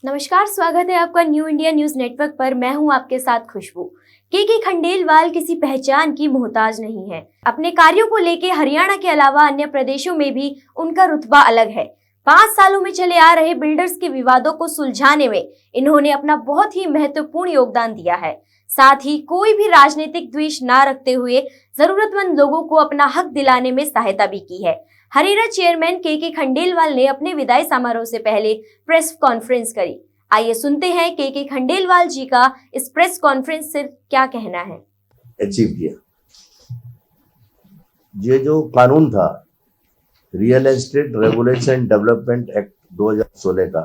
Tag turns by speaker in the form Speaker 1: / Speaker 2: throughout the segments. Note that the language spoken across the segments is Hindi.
Speaker 1: नमस्कार, स्वागत है आपका न्यू इंडिया न्यूज नेटवर्क पर। मैं हूं आपके साथ खुशबू। के खंडेलवाल किसी पहचान की मोहताज नहीं है। अपने कार्यों को लेकर हरियाणा के अलावा अन्य प्रदेशों में भी उनका रुतबा अलग है। 5 सालों में चले आ रहे बिल्डर्स के विवादों को सुलझाने में इन्होंने अपना बहुत ही महत्वपूर्ण योगदान दिया है। साथ ही कोई भी राजनीतिक द्वेष न रखते हुए जरूरतमंद लोगों को अपना हक दिलाने में सहायता भी की है। हरेरा चेयरमैन के खंडेलवाल ने अपने विदाई समारोह से पहले प्रेस कॉन्फ्रेंस करी। आइए सुनते हैं के खंडेलवाल जी का इस प्रेस कॉन्फ्रेंस से क्या कहना है।
Speaker 2: अचीव किया ये जो कानून था real estate regulation development act 2016 का,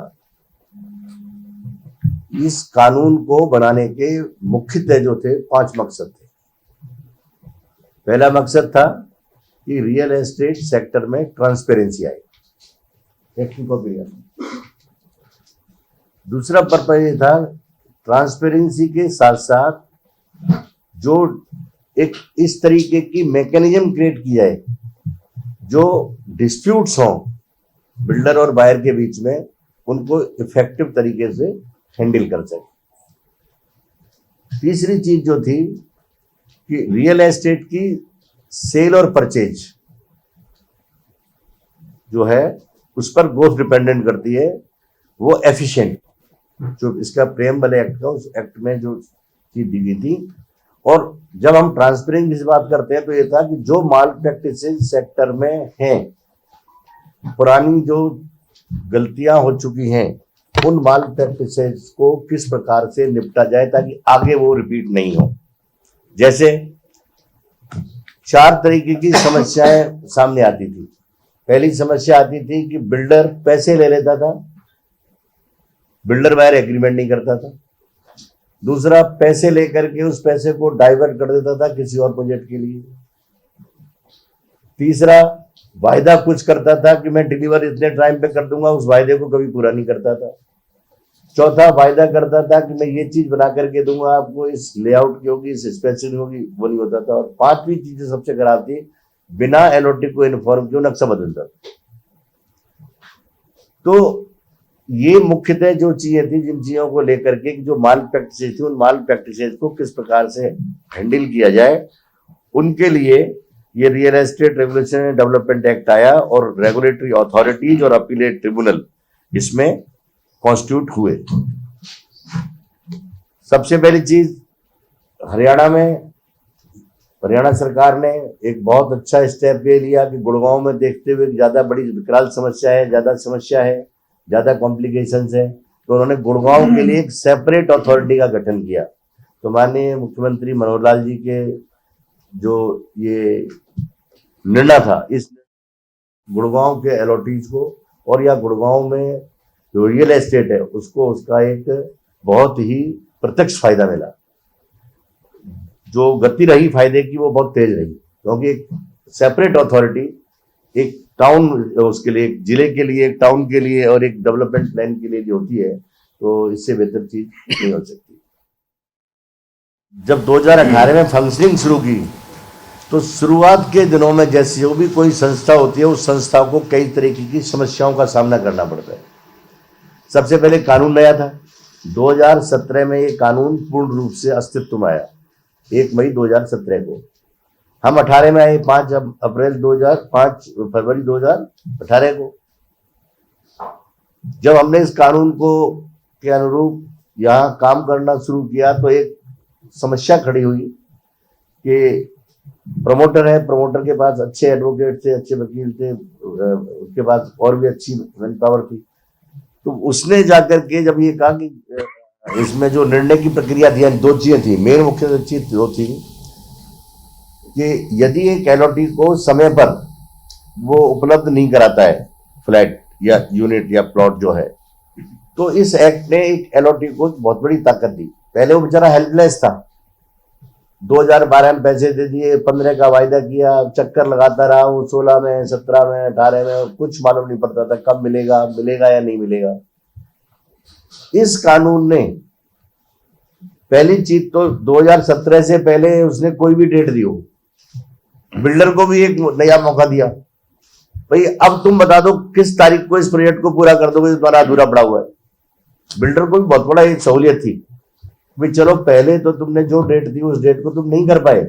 Speaker 2: इस कानून को बनाने के मुख्यतः जो थे 5 मकसद थे। पहला मकसद था कि रियल एस्टेट सेक्टर में ट्रांसपेरेंसी आए। दूसरा पर्पज ये था ट्रांसपेरेंसी के साथ साथ जो एक इस तरीके की मैकेनिज्म क्रिएट की जाए जो डिस्प्यूट्स हों बिल्डर और बायर के बीच में, उनको इफेक्टिव तरीके से हैंडल कर सके। तीसरी चीज जो थी कि रियल एस्टेट की सेल और परचेज जो है उस पर बहुत डिपेंडेंट करती है, वो एफिशिएंट, जो इसका प्रेमबल एक्ट का उस एक्ट में जो चीज दी गई थी। और जब हम ट्रांसपेरेंसी की बात करते हैं तो ये था कि जो माल प्रैक्टिसेस सेक्टर में हैं, पुरानी जो गलतियां हो चुकी हैं, उन माल प्रैक्टिसेस को किस प्रकार से निपटा जाए ताकि आगे वो रिपीट नहीं हो। जैसे 4 तरीके की समस्याएं सामने आती थी। पहली समस्या आती थी कि बिल्डर पैसे ले लेता था, बिल्डर बायर एग्रीमेंट नहीं करता था। दूसरा, पैसे लेकर के उस पैसे को डाइवर्ट कर देता था किसी और प्रोजेक्ट के लिए। तीसरा, वायदा कुछ करता था कि मैं डिलीवर इतने टाइम पे कर दूंगा, उस वायदे को कभी पूरा नहीं करता था। चौथा, वायदा करता था कि मैं ये चीज बना करके दूंगा आपको, इस लेआउट की होगी, इस स्पेसिफिक होगी, वो नहीं होता था। और 5वीं चीज सबसे खराब थी, बिना एलओटी को इन्फॉर्म किए नक्शा बदलता था। तो ये मुख्यतः जो चीजें थी, जिन चीजों को लेकर के जो माल प्रैक्टिसेस थी, उन माल प्रैक्टिसेस को किस प्रकार से हैंडल किया जाए, उनके लिए ये real estate regulation and development act आया और रेगुलेटरी अथॉरिटीज और अपीलेट ट्रिब्यूनल इसमें कॉन्स्टिट्यूट हुए। सबसे पहली चीज, हरियाणा सरकार ने एक बहुत अच्छा स्टेप ये लिया कि गुड़गांव में देखते हुए ज्यादा बड़ी विकराल समस्या है, ज्यादा कॉम्प्लिकेशंस है, तो उन्होंने गुड़गांव के लिए एक सेपरेट अथॉरिटी का गठन किया। तो माननीय मुख्यमंत्री मनोहर लाल जी के जो ये निर्णय था, इस गुड़गांव के एलओटीज को और या गुड़गांव में जो रियल एस्टेट है उसको, उसका एक बहुत ही प्रत्यक्ष फायदा मिला। जो गति रही फायदे की वो बहुत तेज रही, क्योंकि एक सेपरेट अथॉरिटी एक टाउन, उसके लिए एक जिले के लिए, एक टाउन के लिए और एक डेवलपमेंट प्लान के लिए जो होती है, तो इससे बेहतर चीज नहीं हो सकती। जब 2018 में फंक्शनिंग शुरू की तो शुरुआत के दिनों में जैसे जो भी कोई संस्था होती है, उस संस्था को कई तरीके की समस्याओं का सामना करना पड़ता है। सबसे पहले कानून नया था। 2017 में ये कानून पूर्ण रूप से अस्तित्व में आया, 1 मई 2017 को। हम 18 में आए 5 फरवरी 2018 को। जब हमने इस कानून को के अनुरूप यहाँ काम करना शुरू किया तो एक समस्या खड़ी हुई कि प्रमोटर है, प्रमोटर के पास अच्छे एडवोकेट थे, अच्छे वकील थे, उसके पास और भी अच्छी मैन पावर थी। तो उसने जाकर के जब ये कहा कि इसमें जो निर्णय की प्रक्रिया थी, 2 चीजें थी, मेन मुख्य चीज 2 थी कि यदि एक एलओटी को समय पर वो उपलब्ध नहीं कराता है, फ्लैट या यूनिट या प्लॉट जो है, तो इस एक्ट ने एक एलओटी को बहुत बड़ी ताकत दी। पहले वो बेचारा हेल्पलेस था, 2012 में पैसे दे दिए, 15 का वायदा किया, चक्कर लगाता रहा, वो 16 में, 17 में, 18 में, कुछ मालूम नहीं पड़ता था कब मिलेगा या नहीं मिलेगा। इस कानून ने पहली चीज तो 2017 से पहले उसने कोई भी डेट दी हो, बिल्डर को भी एक नया मौका दिया, भाई अब तुम बता दो किस तारीख को इस प्रोजेक्ट को पूरा कर दोगे, तुम्हारा अधूरा पड़ा हुआ है। बिल्डर को भी बहुत बड़ा एक सहूलियत थी भाई, चलो पहले तो तुमने जो डेट दी उस डेट को तुम नहीं कर पाए,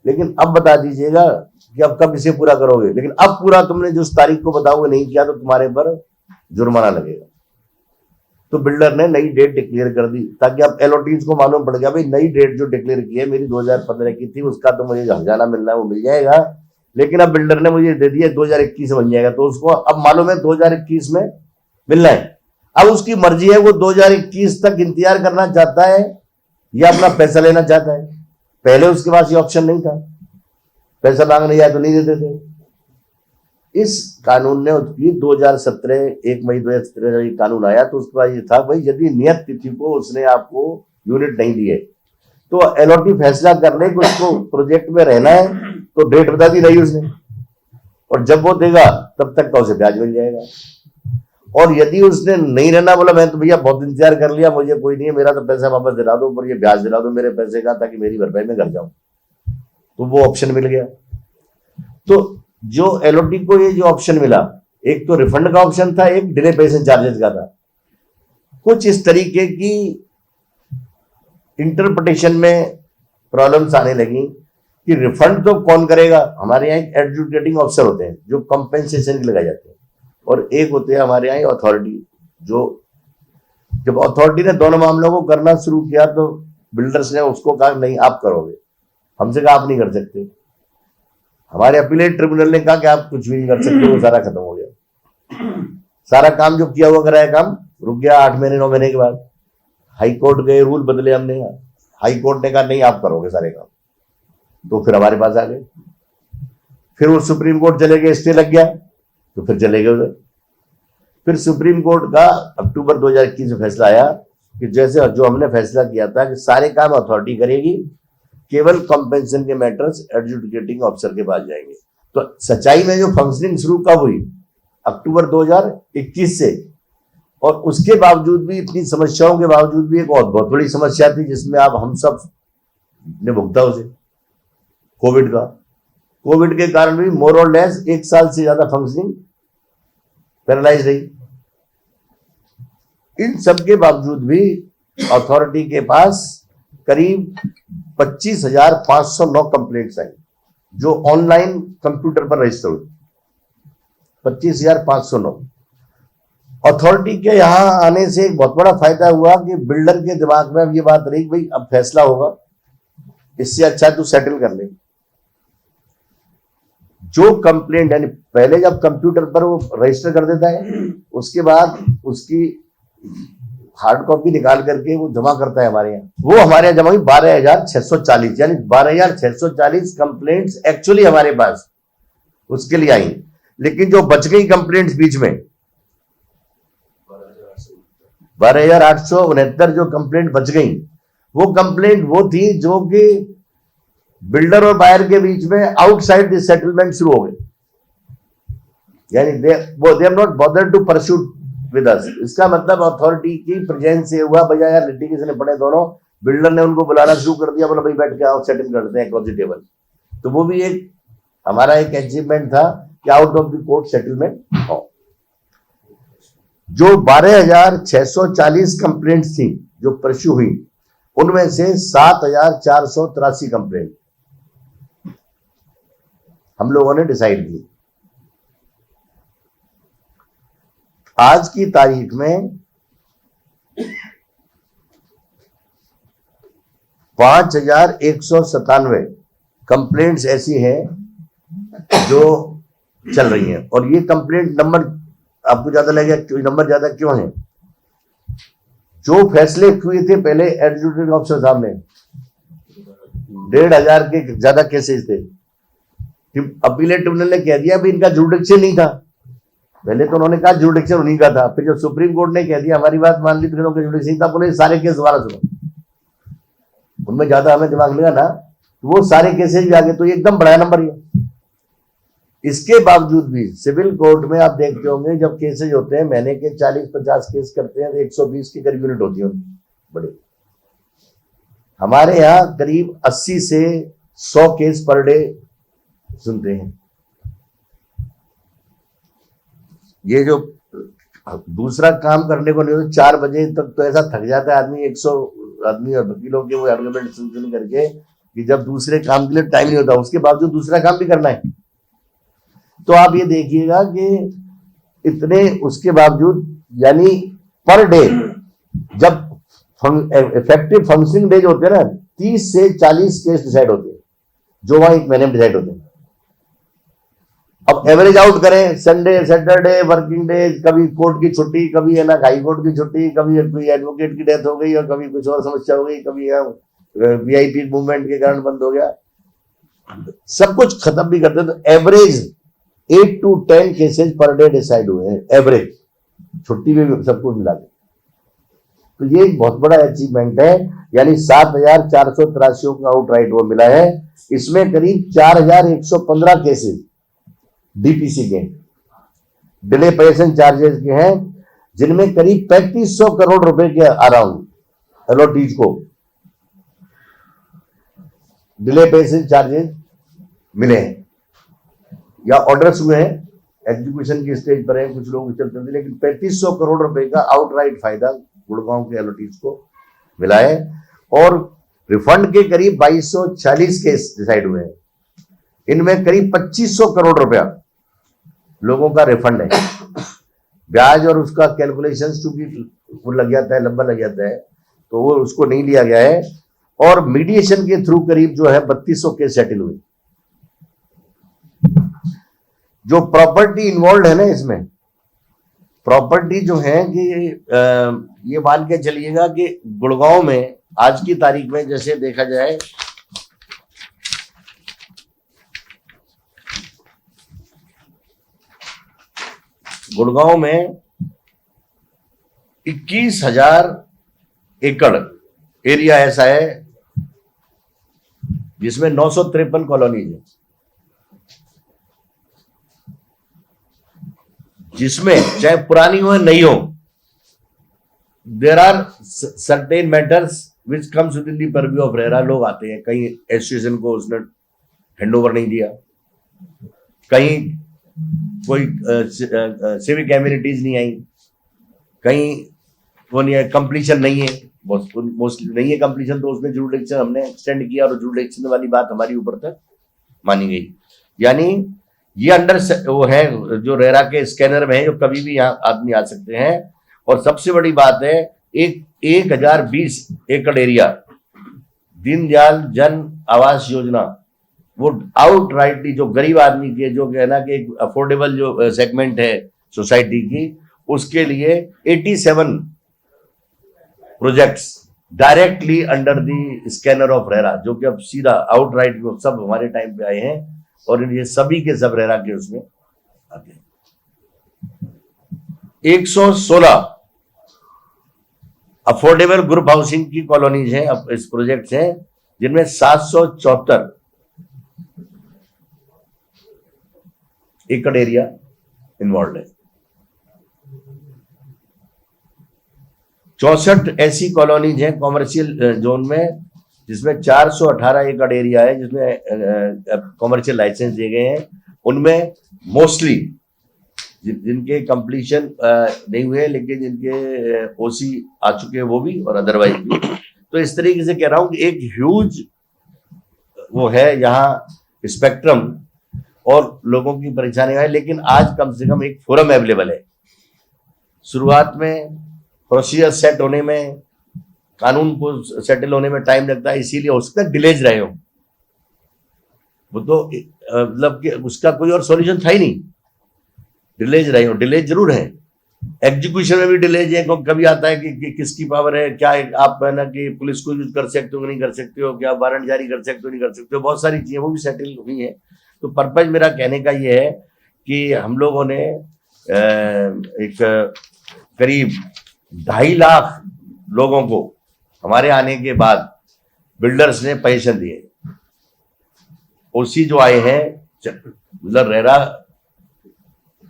Speaker 2: लेकिन अब बता दीजिएगा कि अब कब इसे पूरा करोगे, लेकिन अब पूरा तुमने जो उस तारीख को बताओगे नहीं किया तो तुम्हारे पर जुर्माना लगेगा। तो बिल्डर ने नई डेट डिक्लेयर कर दी ताकि अब एलओटीज को मालूम पड़ गया भाई नई डेट जो डिक्लेयर की है मेरी 2015 की थी, उसका तो मुझे हर्जाना मिलना है वो मिल जाएगा, लेकिन अब बिल्डर ने मुझे दे दिया 2021 में बन जाएगा, तो उसको अब मालूम है 2021 में मिलना है। अब उसकी मर्जी है वो 2021 तक इंतजार करना चाहता है या अपना पैसा लेना चाहता है। पहले उसके पास ये ऑप्शन नहीं था, पैसा मांगने जाए तो नहीं देते थे। इस कानून ने उसकी 2017 1 मई 2017 जब ये कानून आया तो उसके बाद ये था भाई यदि नियत तिथि को उसने आपको यूनिट नहीं दिए तो एलओटी फैसला कर ले कि उसको प्रोजेक्ट में रहना है, तो डेट बता दी रही उसने, और जब वो देगा तब तक का उसे ब्याज मिल जाएगा। और यदि उसने नहीं रहना बोला मैं तो भैया बहुत इंतजार कर लिया, मुझे कोई नहीं है, मेरा तो पैसा वापस दिला दो, पर ये ब्याज दिला दो मेरे पैसे का ताकि मेरी भरपाई में घर जाऊं, तो वो ऑप्शन मिल गया। तो जो एलओटी को ये जो ऑप्शन मिला, एक तो रिफंड का ऑप्शन था, एक डिले पेमेंट चार्जेस का था। कुछ इस तरीके की इंटरप्रिटेशन में प्रॉब्लम्स आने लगी कि रिफंड तो कौन करेगा। हमारे यहाँ एक एडजुडिकेटिंग ऑफिसर होते हैं जो कंपेंसेशन के लगाए जाते हैं, और एक होते हैं हमारे यहाँ अथॉरिटी, जो जब अथॉरिटी ने दोनों मामलों को करना शुरू किया तो बिल्डर्स ने उसको कहा नहीं आप करोगे, हमसे कहा आप नहीं कर सकते। हमारे अपीलेट ट्रिब्यूनल ने कहा कि आप कुछ भी नहीं कर सकते, वो सारा खत्म हो गया। सारा काम जो किया हुआ कराया काम रुक गया 8 महीने 9 महीने के बाद। हाई कोर्ट गए, रूल बदले हमने, हाई कोर्ट ने कहा नहीं आप करोगे सारे काम, तो फिर हमारे पास आ गए। फिर वो सुप्रीम कोर्ट चले गए, स्टे लग गया, तो फिर चले गए उधर। फिर सुप्रीम कोर्ट का अक्टूबर 2021 में फैसला आया कि जैसे जो हमने फैसला किया था कि सारे काम अथॉरिटी करेगी, केवल कंपेंसेशन के मैटर्स एडजुडिकेटिंग ऑफिसर के पास जाएंगे। तो सच्चाई में जो फंक्शनिंग शुरू कब हुई, अक्टूबर 2021 से, और उसके बावजूद भी इतनी समस्याओं के बावजूद भी एक और बहुत बड़ी समस्या थी जिसमें आप हम सब ने भुगता उसे, कोविड का। कोविड के कारण भी मोर और लेस 1 साल से ज्यादा फंक्शनिंग पैरालाइज रही। इन सब के बावजूद भी अथॉरिटी के पास करीब 25,509 कंप्लेंट्स आई जो ऑनलाइन कंप्यूटर पर रजिस्टर हुई। 25,509। अथॉरिटी के यहां आने से एक बहुत बड़ा फायदा हुआ कि बिल्डर के दिमाग में अब ये बात रही भाई अब फैसला होगा, इससे अच्छा तू सेटल कर ले। जो कंप्लेंट यानी पहले जब कंप्यूटर पर वो रजिस्टर कर देता है, उसके बाद उसकी हार्ड कॉपी निकाल करके वो जमा करता है हमारे यहाँ। वो हमारे यहाँ जमा हुई 12,640, यानी 12,640 कंप्लेंट्स एक्चुअली हमारे पास उसके लिए आई। लेकिन जो बच गई कंप्लेंट्स बीच में 12,869 जो कंप्लेंट बच गई, वो कंप्लेंट वो थी जो कि बिल्डर और बायर के बीच में आउटसाइड द सेटलमेंट शुरू हो गए, यानी they are not bothered to pursue with us. इसका मतलब अथॉरिटी की प्रेजेंस से हुआ भैया यार लिटिगेशन में पड़े दोनों, बिल्डर ने उनको बुलाना शुरू कर दिया, बोला भाई बैठ के आओ सेटल करते हैं अक्रॉस द टेबल। तो वो भी एक हमारा एक अचीवमेंट था कि out of the court settlement हो। जो 12,640 कंप्लेंट्स थी जो परस्यू हुई, उनमें से 7,483 कंप्लेंट हम लोगों ने डिसाइड की। आज की तारीख में 5,197 कंप्लेंट्स ऐसी हैं जो चल रही हैं। और ये कंप्लेंट नंबर आपको ज्यादा लगेगा, नंबर ज्यादा क्यों है? जो फैसले हुए थे पहले एडजुडिकेटिंग ऑफिसर साहब ने, 1,500 के ज्यादा केसेस थे। अपीलेट ट्रिब्यूनल ने कह दिया भी इनका जुरिडिक्शन नहीं था। पहले तो उन्होंने कहा जुरिडिक्शन उन्हीं का था, फिर जब सुप्रीम कोर्ट ने कह दिया हमारी बात मान ली तो उनका जुरिडिक्शन था, बोले सारे केस दोबारा सुनो। उनमें ज्यादा हमें दिमाग लगा ना, तो वो सारे केसेस भी आ गए, तो एकदम बड़ा नंबर है। इसके बावजूद भी सिविल कोर्ट में आप देखते होंगे जब केसेज होते हैं महीने के 40-50 केस करते हैं तो 120 की करीब यूनिट होती है बड़े। हमारे यहाँ करीब 80 से 100 केस पर डे सुनते हैं। ये जो दूसरा काम करने को नहीं हो, 4 बजे तक तो ऐसा थक जाता है आदमी, 100 आदमी और वकीलों के वो आर्गुमेंट सुन करके, कि जब दूसरे काम के लिए टाइम नहीं होता, उसके बावजूद दूसरा काम भी करना है। तो आप ये देखिएगा कि इतने उसके बावजूद, यानी पर डे जब इफेक्टिव फंक्शनिंग डेज होते हैं ना, 30 से 40 केस डिसाइड होते हैं, जो वहां एक महीने में डिसाइड होते हैं। अब एवरेज आउट करें, संडे सैटरडे वर्किंग डे, कभी कोर्ट की छुट्टी, कभी है ना हाई कोर्ट की छुट्टी, कभी कोई एडवोकेट की डेथ हो गई और कभी कुछ और समस्या हो गई, कभी वीआईपी मूवमेंट के कारण बंद हो गया, सब कुछ खत्म भी करते तो average 8 to 10 cases per day decide हुए हैं, एवरेज, छुट्टी में भी सब कुछ मिला के। तो ये एक बहुत बड़ा अचीवमेंट है, यानी 7,483 का आउटराइट वो मिला है। इसमें करीब 4,115 केसेज डीपीसी के, डिले पेशन चार्जेस के हैं, जिनमें करीब 3500 करोड़ रुपए के अराउंड एलओटीज को डिले पेशन चार्जेस मिले हैं या ऑर्डर्स हुए हैं, एग्जीक्यूशन की स्टेज पर है, कुछ लोग चलते थे, लेकिन 3500 करोड़ रुपए का आउटराइट फायदा गुड़गांव के एलओटीज को मिला है। और रिफंड के करीब 2246 केस डिसाइड हुए हैं, इनमें करीब 2500 करोड़ रुपया लोगों का रिफंड है। ब्याज और उसका कैलकुलेशन चूंकि वो लग जाता है, लंबा लग जाता है, तो वो उसको नहीं लिया गया है। और मीडिएशन के थ्रू करीब जो है 3200 केस सेटल हुए। जो प्रॉपर्टी इन्वॉल्व है ना, इसमें प्रॉपर्टी जो है कि ये मान के चलिएगा कि गुड़गांव में आज की तारीख में जैसे देखा जाए, गुड़गांव में 21,000 एकड़ एरिया ऐसा है जिसमें 953 कॉलोनीज है, जिसमें चाहे पुरानी हो नई हो, there are certain matters which comes within the purview of RERA. लोग आते हैं, कहीं एसोसिएशन को उसने हैंडओवर नहीं दिया, कहीं कोई सिविक एम्यूनिटीज नहीं आई, कहीं वो नहीं है, कंप्लीशन नहीं है, मोस्टली नहीं है कंप्लीशन, तो उसमें जुरिडिक्शन हमने एक्सटेंड किया और जुरिडिक्शन वाली बात हमारी ऊपर तक मानी गई। यानी ये अंडर वो है जो रेरा के स्कैनर में है, जो कभी भी यहाँ आदमी आ सकते हैं। और सबसे बड़ी बात है, 1020 एकड़ एरिया दीनदयाल जन आवास योजना, वो आउटराइटली जो गरीब आदमी के, जो कहना कि एक अफोर्डेबल जो सेगमेंट है सोसाइटी की, उसके लिए 87 projects directly under the scanner of RERA, जो कि अब सीधा आउटराइट सब हमारे टाइम पे आए हैं और ये सभी के सब रेरा के उसमें आते हैं। 116 अफोर्डेबल ग्रुप हाउसिंग की कॉलोनीज हैं, अब इस प्रोजेक्ट हैं, जिनमें 774 एकड़ एरिया इन्वॉल्व है। 64 ऐसी कॉलोनीज हैं कॉमर्शियल जोन में, जिसमें 418 एकड़ एरिया है, जिसमें कॉमर्शियल लाइसेंस दिए गए हैं। उनमें मोस्टली जिनके कंप्लीशन नहीं हुए, लेकिन जिनके ओसी आ चुके हैं वो भी, और अदरवाइज भी। तो इस तरीके से कह रहा हूं कि एक ह्यूज वो है यहाँ स्पेक्ट्रम और लोगों की परेशानी है, लेकिन आज कम से कम एक फोरम अवेलेबल है। शुरुआत में प्रोसीजर सेट होने में, कानून को सेटल होने में टाइम लगता है, इसीलिए हो सकता है डिलेज रहे हो, वो तो मतलब कि उसका कोई और सॉल्यूशन था ही नहीं, डिलेज रहे हो, डिलेज जरूर है। एग्जीक्यूशन में भी डिलेज है, कभी आता है कि किसकी पावर है, क्या आप है ना कि पुलिस को यूज कर सकते हो नहीं कर सकते हो, क्या वारंट जारी कर सकते हो नहीं कर सकते हो, बहुत सारी चीजें वो भी सेटल हुई है। तो पर्पज मेरा कहने का ये है कि हम लोगों ने एक करीब 2.5 लाख लोगों को हमारे आने के बाद बिल्डर्स ने पोजीशन दिए। ओसी जो आए हैं, मतलब रेरा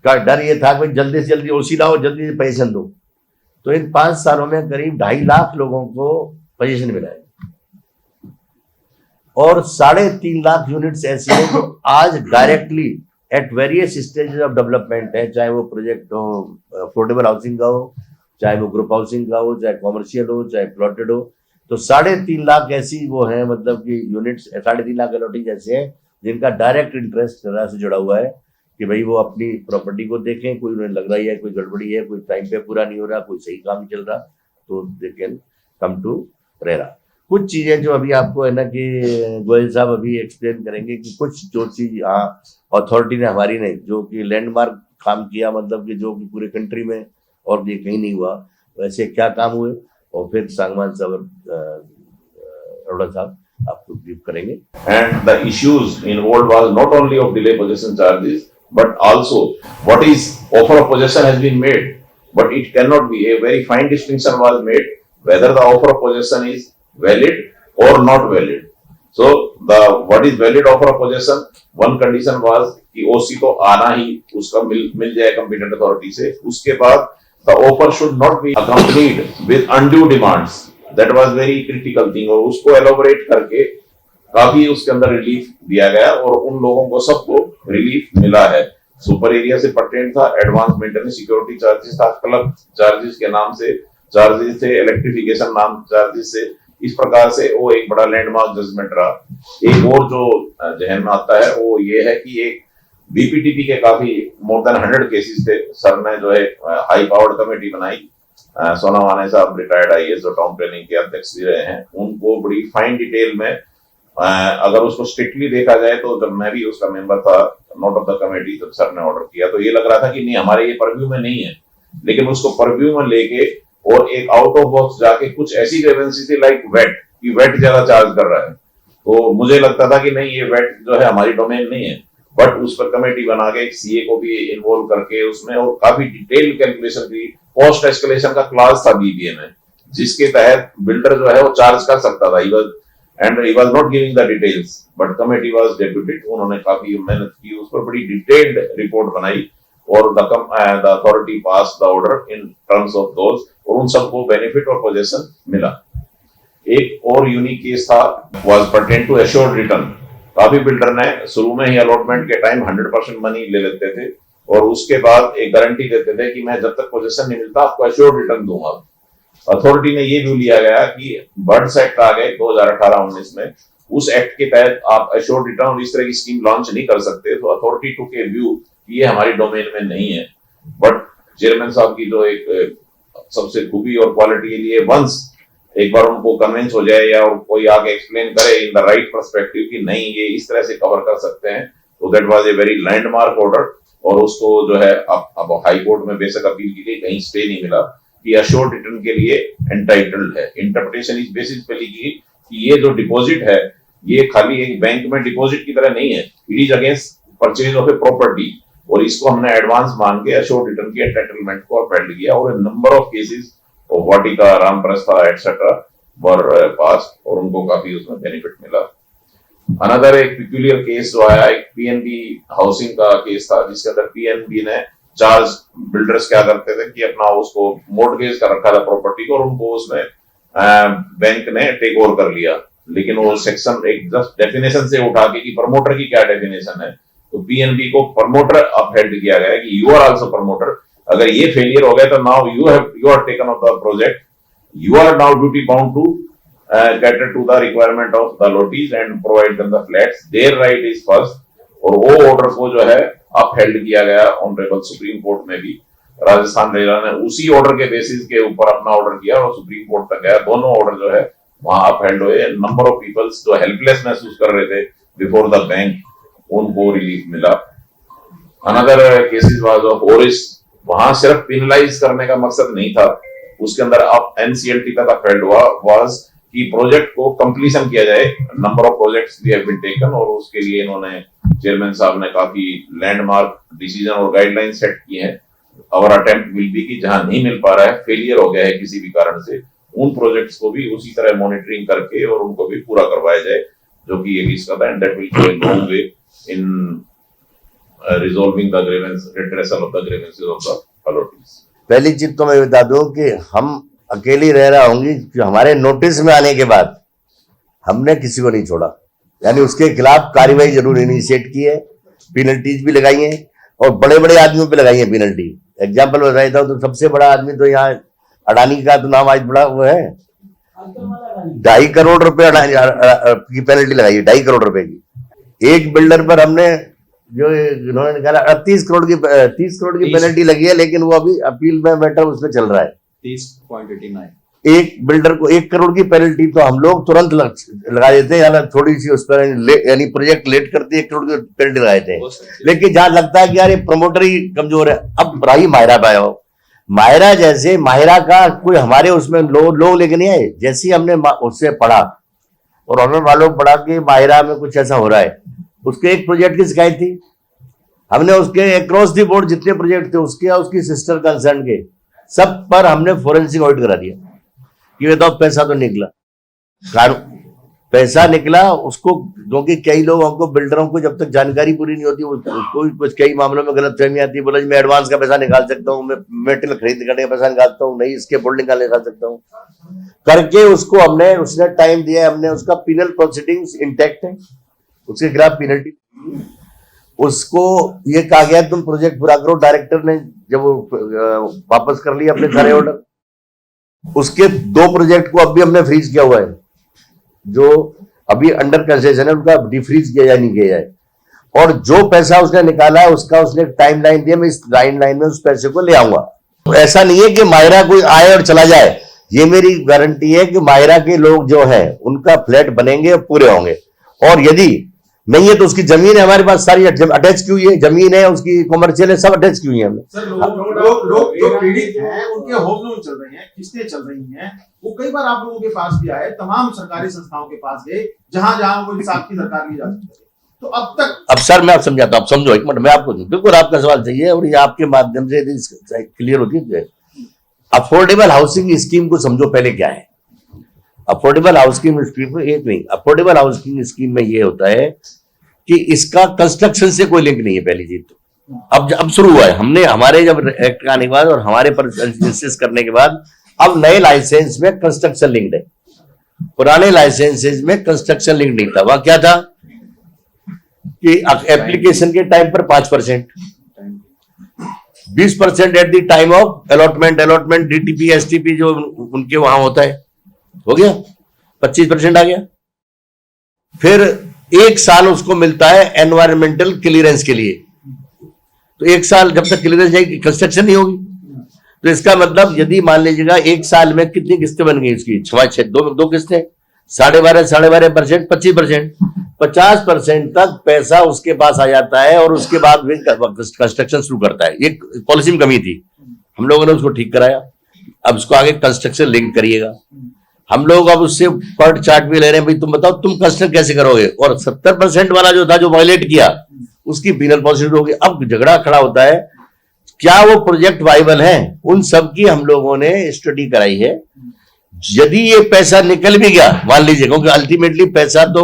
Speaker 2: का डर ये था कि जल्दी से जल्दी ओसी लाओ, जल्दी से पोजीशन दो। तो इन 5 सालों में करीब 2.5 लाख लोगों को पोजीशन मिला है, और 3.5 लाख यूनिट्स ऐसी हैं जो आज directly at various stages of development है, चाहे वो प्रोजेक्ट हो अफोर्डेबल हाउसिंग का हो, चाहे वो ग्रुप हाउसिंग का हो, चाहे कॉमर्शियल हो, चाहे प्लॉटेड हो। तो 3.5 लाख ऐसी वो है, मतलब कि यूनिट्स 3.5 लाख अलॉटिंग ऐसे हैं जिनका डायरेक्ट इंटरेस्ट तरह से जुड़ा हुआ है कि भाई वो अपनी प्रॉपर्टी को देखें, कोई उन्हें लग रही है कोई गड़बड़ी है, कोई टाइम पे पूरा नहीं हो रहा, कोई सही काम नहीं चल रहा, तो they can come to RERA. कुछ चीजें जो अभी आपको है ना कि गोयल साहब अभी एक्सप्लेन करेंगे कि कुछ जो चीज अथॉरिटी ने हमारी ने जो कि लैंडमार्क काम किया, मतलब कि जो कि पूरे कंट्री में और ये कहीं नहीं हुआ, वैसे क्या काम हुए, और फिर सांगवान साहब अरोड़ा साहब आपको ब्रीफ करेंगे।
Speaker 3: And the issues involved was not only of delay possession charges, but also what is offer of possession has been made, but it cannot be, a very fine distinction was made whether the offer of possession is valid or not valid. So the what is valid offer of possession, one condition was कि OC तो आना ही उसका मिल जाए competent authority से, उसके बाद the offer should not be accompanied with undue demands. That was very critical thing, और उसको elaborate करके काफी उसके अंदर रिलीफ दिया गया और उन लोगों को सबको रिलीफ मिला है। सुपर एरिया से पर्टेन था, एडवांस मेंटेनेंस सिक्योरिटी चार्जेस था, क्लब चार्जेस के नाम से चार्जेस थे, इलेक्ट्रिफिकेशन नाम चार्जेस से, इस प्रकार से वो एक बड़ा लैंडमार्क जजमेंट रहा। एक और जो जहन में आता है वो ये है कि एक बीपीटीपी के काफी मोर देन 100 केसेस थे। सर ने जो है हाई पावर्ड कमेटी बनाई, सोना माने साहब रिटायर्ड आईएएस जो टॉम ट्रेनिंग के अध्यक्ष भी रहे हैं, उनको बड़ी फाइन डिटेल में अगर उसको स्ट्रिक्टली देखा जाए तो जब मैं भी उसका मेंबर था नोट ऑफ द कमेटी, जब सर ने ऑर्डर किया तो ये लग रहा था कि नहीं हमारे ये परव्यू में नहीं है, लेकिन उसको परव्यू में लेके और एक आउट ऑफ बॉक्स जाके कुछ ऐसी ग्रीवेंसी थी लाइक वेट, कि वेट ज्यादा चार्ज कर रहा है, तो मुझे लगता था कि नहीं ये वेट जो है हमारी डोमेन नहीं है, बट उस पर कमेटी बना के सीए को भी इन्वॉल्व करके उसमें और काफी डिटेल कैलकुलेशन की, कॉस्ट एस्केलेशन का क्लास था बीबीए में, जिसके तहत बिल्डर जो है वो चार्ज कर सकता था, and he was not giving the details, but committee was deputed, उन्होंने काफी मेहनत की, उस पर बड़ी डिटेल्ड रिपोर्ट बनाई और the authority passed the order in terms of those, और उन सबको बेनिफिट और पोजेशन मिला। एक और यूनिक केस था was pertain to assured return। काफी बिल्डर ने शुरू में ही अलॉटमेंट के टाइम 100% मनी ले लेते थे और उसके बाद एक गारंटी देते थे कि मैं जब तक पोजेशन नहीं मिलता आपको एश्योर्ड रिटर्न दूंगा। अथॉरिटी ने ये व्यू लिया गया कि बर्ड्स एक्ट आ गए 2018-19 में, उस एक्ट के तहत आप एश्योर्ड रिटर्न और इस तरह की स्कीम लॉन्च नहीं कर सकते, तो अथॉरिटी टू के व्यू ये हमारी डोमेन में नहीं है। बट चेयरमैन साहब की जो एक सबसे खूबी और क्वालिटी के लिए वंस एक बार उनको कन्विंस हो जाए या कोई आगे एक्सप्लेन करे इन द राइट पर्सपेक्टिव कि नहीं ये इस तरह से कवर कर सकते हैं, तो that was a very landmark order, और उसको जो है अब हाई कोर्ट में बेशक अपील की गई, कहीं स्टे नहीं मिला कि अश्योर्ड रिटर्न के लिए एंटाइटल्ड है। इंटरप्रिटेशन इस बेसिस पे लिखी कि ये जो डिपॉजिट है ये खाली एक बैंक में डिपॉजिट की तरह नहीं है, it is against purchase of a property, और इसको हमने एडवांस मान के अश्योर्ड रिटर्न के एंटाइटलमेंट को अपहेल्ड किया, और नंबर ऑफ केसेस और वाटिका, रामप्रस्था एटसेट्रा वर पास, और उनको काफी उसमें बेनिफिट मिला। अनदर एक पिक्यूलियर केस जो आया, एक पीएनबी हाउसिंग का केस था, जिसके अंदर पीएनबी ने चार्ज बिल्डर्स क्या करते थे कि अपना उसको मोर्टगेज कर रखा था प्रॉपर्टी को, और उनको उसमें बैंक ने टेक ओवर कर लिया, लेकिन वो सेक्शन एक जस्ट डेफिनेशन से उठा के कि प्रमोटर की क्या डेफिनेशन है, तो पीएनबी को प्रमोटर अपहेल्ड किया गया कि यू आर आल्सो प्रमोटर, अगर ये फेलियर हो गया तो now you are taken off the project, you are now duty bound to cater to the requirement of the lotees and provide them the flats, their right is first, और वो ऑर्डर को जो है अपहेल्ड किया गया ऑनरेबल सुप्रीम कोर्ट में भी। राजस्थान रेरा ने उसी ऑर्डर के बेसिस के ऊपर अपना ऑर्डर किया और सुप्रीम कोर्ट तक गया, दोनों ऑर्डर जो है वहां अपहेल्ड हुए। नंबर ऑफ पीपल्स जो हेल्पलेस महसूस कर रहे थे बिफोर द बैंक, उनको रिलीफ मिला। अनदर केसेस वाज ऑफ ओरिस, वहां सिर्फ पेनलाइज करने का मकसद नहीं था, उसके अंदर अब एनसीएलटी तक अपहेल्ड हुआ वाज कि प्रोजेक्ट को कंप्लीशन किया जाए। Number of projects we have been taken, और उसके लिए इन्होंने चेयरमैन साहब ने काफी लैंडमार्क डिसीजन और गाइडलाइन सेट किए हैं। आवर अटेम्प्ट विल बी कि जहां नहीं मिल पा रहा है, फेलियर हो गया है किसी भी कारण से, उन प्रोजेक्ट्स को भी उसी तरह मॉनिटरिंग करके और उनको भी पूरा करवाया जाए, जो कि एक इसका था, and that will go a long way in resolving the grievance, redressal of the grievances of the allottees.
Speaker 2: पहली चीज तो मैं बता दूं कि हम अकेली रह रहा होंगी कि हमारे नोटिस में आने के बाद हमने किसी को नहीं छोड़ा, यानी उसके खिलाफ कार्रवाई जरूर इनिशिएट की है, पेनल्टीज भी लगाई हैं और बड़े बड़े आदमियों पे लगाई है पेनल्टी। एग्जाम्पल बता देता हूँ तो सबसे बड़ा आदमी तो यहाँ अडानी का तो नाम आज बड़ा वो है, 2.5 करोड़ रुपए की पेनल्टी लगाई है, 2.5 करोड़ रुपए की। एक बिल्डर पर हमने जो इन्होंने निकाला 30 करोड़ की पेनल्टी लगी है, लेकिन वो अभी अपील में मैटर उसमें चल रहा है।
Speaker 4: 30.89
Speaker 2: एक बिल्डर को 1 करोड़ की पेनल्टी तो हम लोग तुरंत लगा देते हैं, यानी थोड़ी सी उस पर यानी प्रोजेक्ट लेट करते 1 करोड़ की पेनल्टी लगा देते हैं। लेकिन जहां लगता है कि यार ये प्रमोटर ही कमजोर है, अब रही माहिरा पाया हो, माहिरा जैसे माहिरा का कोई हमारे उसमें लोग लेके नहीं आए। जैसे ही हमने उससे पढ़ा और ऑनर वालों पढ़ा कि माहिरा में कुछ ऐसा हो रहा है, उसके एक प्रोजेक्ट की शिकायत थी, हमने उसके अक्रॉस दी बोर्ड जितने प्रोजेक्ट थे उसके और उसकी सिस्टर कंसर्न के सब पर हमने फोरेंसिक ऑडिट करा दिया कि बताओ पैसा तो निकला, पैसा निकला उसको, क्योंकि कई लोग हमको बिल्डरों को जब तक जानकारी पूरी नहीं होती उसको कुछ कई मामलों में गलत फहमी आती है। बोला जी मैं एडवांस का पैसा निकाल सकता हूँ, मैं मेटेरियल खरीद करने का पैसा निकालता हूँ, नहीं इसके बोल्डिंग का निकाल सकता हूँ करके उसको हमने उसने टाइम दिया, हमने उसका पिनल प्रोसीडिंग्स इंटैक्ट है, उसके खिलाफ पेनल्टी, उसको ये कहा गया तुम प्रोजेक्ट पूरा करो। डायरेक्टर ने जब वो वापस कर लिया अपने सारे ऑर्डर, उसके 2 प्रोजेक्ट को अब भी हमने फ्रीज किया हुआ है, जो अभी अंडर कंस्ट्रक्शन है उनका डिफ्रीज किया या नहीं किया है। और जो पैसा उसने निकाला है उसका उसने टाइम लाइन दिया, मैं इस लाइन में उस पैसे को ले आऊंगा। तो ऐसा नहीं है कि माहिरा कोई आए और चला जाए, ये मेरी गारंटी है कि माहिरा के लोग जो है उनका फ्लैट बनेंगे और पूरे होंगे। और यदि नहीं है तो उसकी जमीन है हमारे पास सारी अटैच की हुई है, जमीन है उसकी कमर्शियल है, सब अटैच की हुई है।
Speaker 4: सर लोग जो पीड़ित हैं उनके होम लोन चल रहे हैं, किस्तें चल रही हैं, वो कई बार आप लोगों के पास भी आए, तमाम सरकारी संस्थाओं के पास गए जहां जहां वो इंसाफ की दरकार की जा सकती है। तो अब तक
Speaker 2: अब सर मैं आप समझाता हूँ, आप समझो एक मिनट, मैं आपको बिल्कुल आपका सवाल सही है और ये आपके माध्यम से क्लियर होती है। अफोर्डेबल हाउसिंग स्कीम को समझो पहले क्या है। अफोर्डेबल हाउसिंग स्कीम में एक नहीं, अफोर्डेबल हाउसिंग स्कीम में ये होता है कि इसका कंस्ट्रक्शन से कोई लिंक नहीं है पहली चीज तो। अब शुरू हुआ है, हमने हमारे जब एक्ट आने के बाद और हमारे पर इंसिस्ट करने के बाद अब नए लाइसेंस में कंस्ट्रक्शन लिंक्ड है, पुराने लाइसेंसेज में कंस्ट्रक्शन लिंक नहीं था। वहां क्या था कि एप्लीकेशन के टाइम पर 5%, 20% at the time of allotment DTP STP जो उनके वहां होता है हो गया, 25% आ गया। फिर 1 साल उसको मिलता है एनवायरमेंटल क्लियरेंस के लिए, तो 1 साल जब तक क्लियरेंस जाएगी कंस्ट्रक्शन नहीं होगी। तो इसका मतलब यदि मान लीजिएगा 1 साल में कितनी किस्तें बन गई उसकी, 2 किस्तें, 12.5% 25%, 50% तक पैसा उसके पास आ जाता है और उसके बाद भी कंस्ट्रक्शन शुरू करता है। ये पॉलिसी में कमी थी, हम लोगों ने उसको ठीक कराया। अब उसको आगे कंस्ट्रक्शन लिंक करिएगा। हम लोग अब उससे पर्ट चार्ट भी ले रहे हैं, भाई तुम बताओ तुम कंस्ट्रक्ट कैसे करोगे, और 70% वाला जो था जो वायलेट किया उसकी पिनल प्रोसीजर होगी। अब झगड़ा खड़ा होता है क्या वो प्रोजेक्ट वाइबल है, उन सब की हम लोगों ने स्टडी कराई है। यदि ये पैसा निकल भी गया मान लीजिए, क्योंकि अल्टीमेटली पैसा तो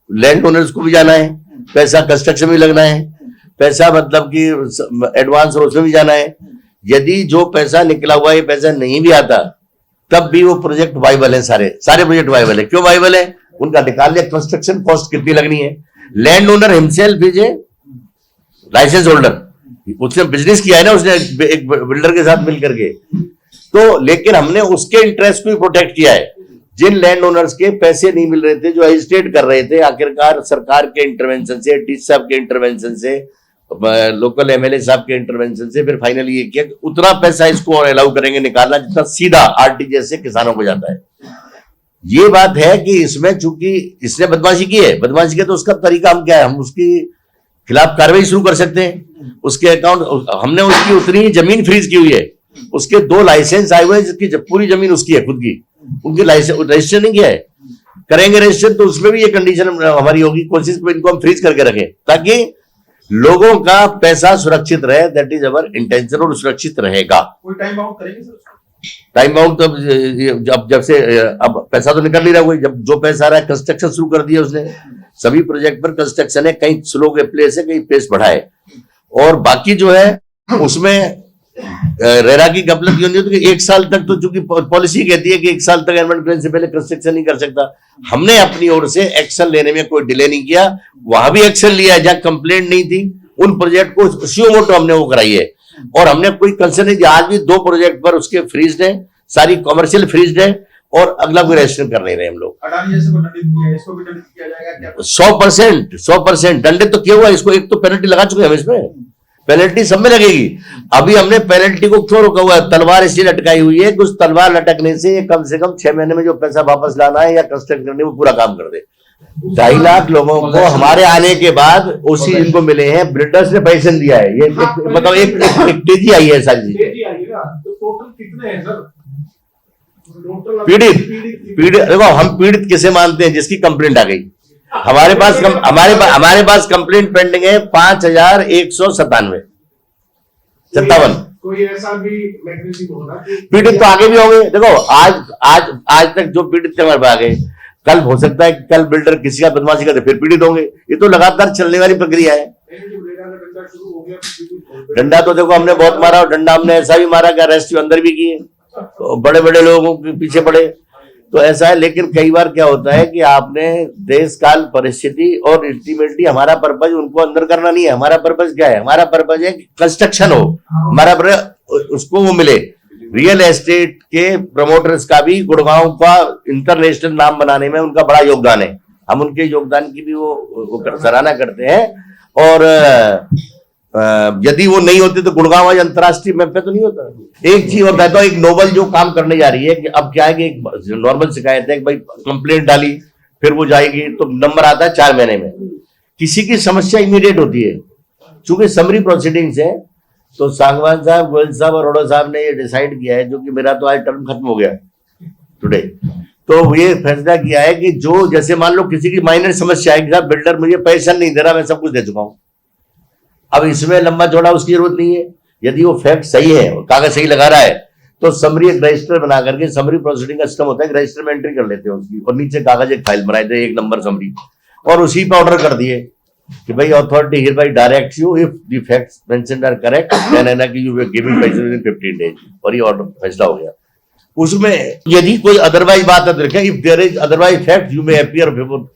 Speaker 2: लैंड ओनर्स को भी जाना है, पैसा कंस्ट्रक्शन में भी लगना है, पैसा मतलब कि एडवांस और उसमें भी जाना है। यदि जो पैसा निकला हुआ ये पैसा नहीं भी आता तब भी वो प्रोजेक्ट वाइबल है, सारे प्रोजेक्ट वाइबल है। क्यों वाइबल है, उनका निकाल लिया कंस्ट्रक्शन कॉस्ट कितनी लगनी है। Land owner himself is a licence holder, उसने बिजनेस किया है ना, उसने एक बिल्डर के साथ मिलकर के, तो लेकिन हमने उसके इंटरेस्ट को भी प्रोटेक्ट किया है। जिन लैंड ओनर्स के पैसे नहीं मिल रहे थे, जो हेजिटेट कर रहे थे, आखिरकार सरकार के इंटरवेंशन से, डी साहब के इंटरवेंशन से, लोकल एमएलए साहब के इंटरवेंशन से, फिर फाइनली ये किया कि उतना पैसा इसको अलाउ करेंगे निकालना जितना सीधा आरटीजीएस से किसानों को जाता है। ये बात है कि इसमें चूंकि इसने बदमाशी की है, बदमाशी की तो उसका तरीका हम क्या है, हम उसकी खिलाफ कार्रवाई शुरू कर सकते हैं। उसके अकाउंट हमने उसकी उतनी ही जमीन फ्रीज की हुई है, उसके 2 लाइसेंस आए हुए हैं जिसकी पूरी जमीन उसकी है खुद की, उनकी लाइसेंस रजिस्टर नहीं किया है। करेंगे रजिस्टर तो उसमें भी ये कंडीशन हमारी होगी, कोशिश को इनको हम फ्रीज करके रखें ताकि लोगों का पैसा सुरक्षित रहे। दैट इज अवर इंटेंशन, और सुरक्षित रहेगा।
Speaker 4: कोई टाइम बाउंड करेंगे सर?
Speaker 2: टाइम बाउंड तो जब से अब पैसा तो निकल नहीं रहा, कोई जब जो पैसा आ रहा है कंस्ट्रक्शन शुरू कर दिया उसने, सभी प्रोजेक्ट पर कंस्ट्रक्शन है, कहीं स्लो के प्लेस है, कहीं पेस बढ़ा है, और बाकी जो है उसमें रेरा की गफलत ये नहीं होती कि 1 साल तक, तो चूंकि पॉलिसी कहती है कि 1 साल तक एनवायरमेंट क्लियरेंस से पहले कंस्ट्रक्शन नहीं कर सकता। हमने अपनी ओर से एक्शन लेने में कोई डिले नहीं किया, वहां भी एक्शन लिया है जहां कंप्लेंट नहीं थी, उन प्रोजेक्ट को सीओ मोटो हमने वो कराई है, और हमने कोई कंसर्न नहीं दिया। आज भी 2 प्रोजेक्ट पर उसके फ्रीज है, सारी कॉमर्शियल फ्रीज है, और अगला कोई रजिस्टर कर नहीं रहे हम लोग।
Speaker 4: अडानी जैसे को दंडित किया है, इसको भी दंडित किया जाएगा क्या?
Speaker 2: 100% दंडित तो किया हुआ, इसको एक तो पेनल्टी लगा चुके हैं हम, इसमें पेनल्टी सब में लगेगी। अभी हमने पेनल्टी को क्यों रोका हुआ है? तलवार इसलिए लटकाई हुई है कि उस तलवार लटकने से ये कम से कम 6 महीने में जो पैसा वापस लाना है या कंस्ट्रक्ट करने में पूरा काम कर दे। 2.5 लाख लोगों को हमारे आने के बाद उसी इनको मिले हैं, बिल्डर्स ने पैसे दिया है। ये मतलब एक तेजी आई है सारी चीजें।
Speaker 4: तो टोटल कितने हैं सर?
Speaker 2: पीड़ित देखो, हम पीड़ित किसे मानते हैं? जिसकी कंप्लेंट आ गई। हमारे पास कंप्लेंट पेंडिंग है 5197 57।
Speaker 4: कोई ऐसा भी मैकेनिज्म होगा कि
Speaker 2: पीड़ित तो आगे भी होंगे। देखो आज तक जो पीड़ित थे हमारे पास आ गए, कल हो सकता है कि कल बिल्डर किसी का बदमाशी करते फिर पीड़ित होंगे। ये तो लगातार चलने वाली प्रक्रिया है। डंडा तो देखो हमने बहुत मारा, और डंडा हमने ऐसा भी मारा कि अरेस्ट अंदर भी किए, तो बड़े बड़े लोगों के पीछे पड़े, तो ऐसा है। लेकिन कई बार क्या होता है कि आपने देश काल परिस्थिति और अल्टीमेटली हमारा पर्पज उनको अंदर करना नहीं है। हमारा पर्पज क्या है? हमारा पर्पज है कि कंस्ट्रक्शन हो, हमारा उसको वो मिले। रियल एस्टेट के प्रमोटर्स का भी गुड़गांव का इंटरनेशनल नाम बनाने में उनका बड़ा योगदान है। हम उनके योगदान की भी वो सराहना करते हैं, और यदि वो नहीं होते तो गुड़गांव आज अंतरराष्ट्रीय मैप पे तो नहीं होता। एक चीज होता है, तो एक नोबल जो काम करने जा रही है कि अब क्या है कि एक नॉर्मल शिकायत है कि भाई कंप्लेंट डाली, फिर वो जाएगी तो नंबर आता है 4 महीने में। किसी की समस्या इमीडिएट होती है। चूंकि समरी प्रोसीडिंग्स है, तो सांगवान साहब, गोयल साहब और अरोड़ा साहब ने ये डिसाइड किया है, जो कि मेरा तो आज टर्म खत्म हो गया टुडे, तो ये फैसला किया है कि जो जैसे मान लो किसी की माइनर समस्या है कि साहब बिल्डर मुझे पैसा नहीं दे रहा, मैं सब कुछ दे चुका हूं, अब इसमें लंबा चौड़ा उसकी जरूरत नहीं है। यदि वो फैक्ट सही है और कागज सही लगा रहा है, तो समरी एक रजिस्टर बना करके, समरी प्रोसीडिंग का सिस्टम होता है, रजिस्टर में एंट्री कर लेते हैं उसकी, और नीचे कागज एक फाइल बनाए थे 1 नंबर समरी, और उसी पे ऑर्डर कर दिए कि भाई authority hereby direct you if the facts mentioned are correct then है ना कि यू विल गिविंग पैसे विद इन 15 डेज, और ये ऑर्डर फैसला हो गया। उसमें यदि कोई अदरवाइज बात है तो देखें, if there is otherwise fact you may appear before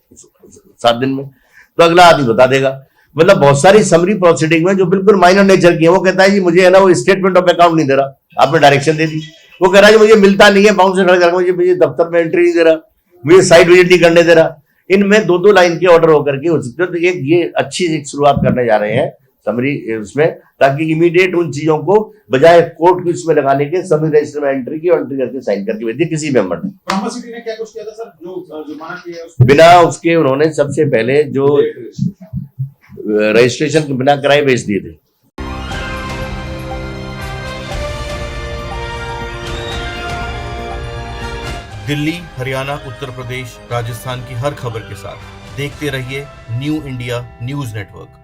Speaker 2: 7 दिन में, तो अगला आदमी बता देगा। मतलब बहुत सारी समरी प्रोसीडिंग में जो बिल्कुल माइनर नेचर की है, वो कहता है जी मुझे है ना वो स्टेटमेंट ऑफ अकाउंट नहीं दे रहा, आपने डायरेक्शन दे दी, वो कह रहा है मुझे मिलता नहीं है, बाउंस से खड़ा कर मुझे दफ्तर में एंट्री नहीं दे रहा, मुझे साइट विजिट नहीं करने दे रहा। इनमें 2-2 लाइन के ऑर्डर होकर के हो सकते हैं। तो एक ये अच्छी एक शुरुआत करने जा रहे हैं समरी उसमें, ताकि इमीडिएट उन चीजों को बजाय कोर्ट की उसमें लगाने के समरी रजिस्टर में एंट्री की और एंट्री करके साइन करके भेज दी किसी मेंबर ने।
Speaker 4: ब्रह्मा सिटी ने क्या कुछ किया था सर, जो जुर्माना किया है
Speaker 2: बिना उसके उन्होंने सबसे पहले जो रजिस्ट्रेशन बिना कराए बेच दिए थे।
Speaker 5: दिल्ली, हरियाणा, उत्तर प्रदेश, राजस्थान की हर खबर के साथ देखते रहिए न्यू इंडिया न्यूज नेटवर्क।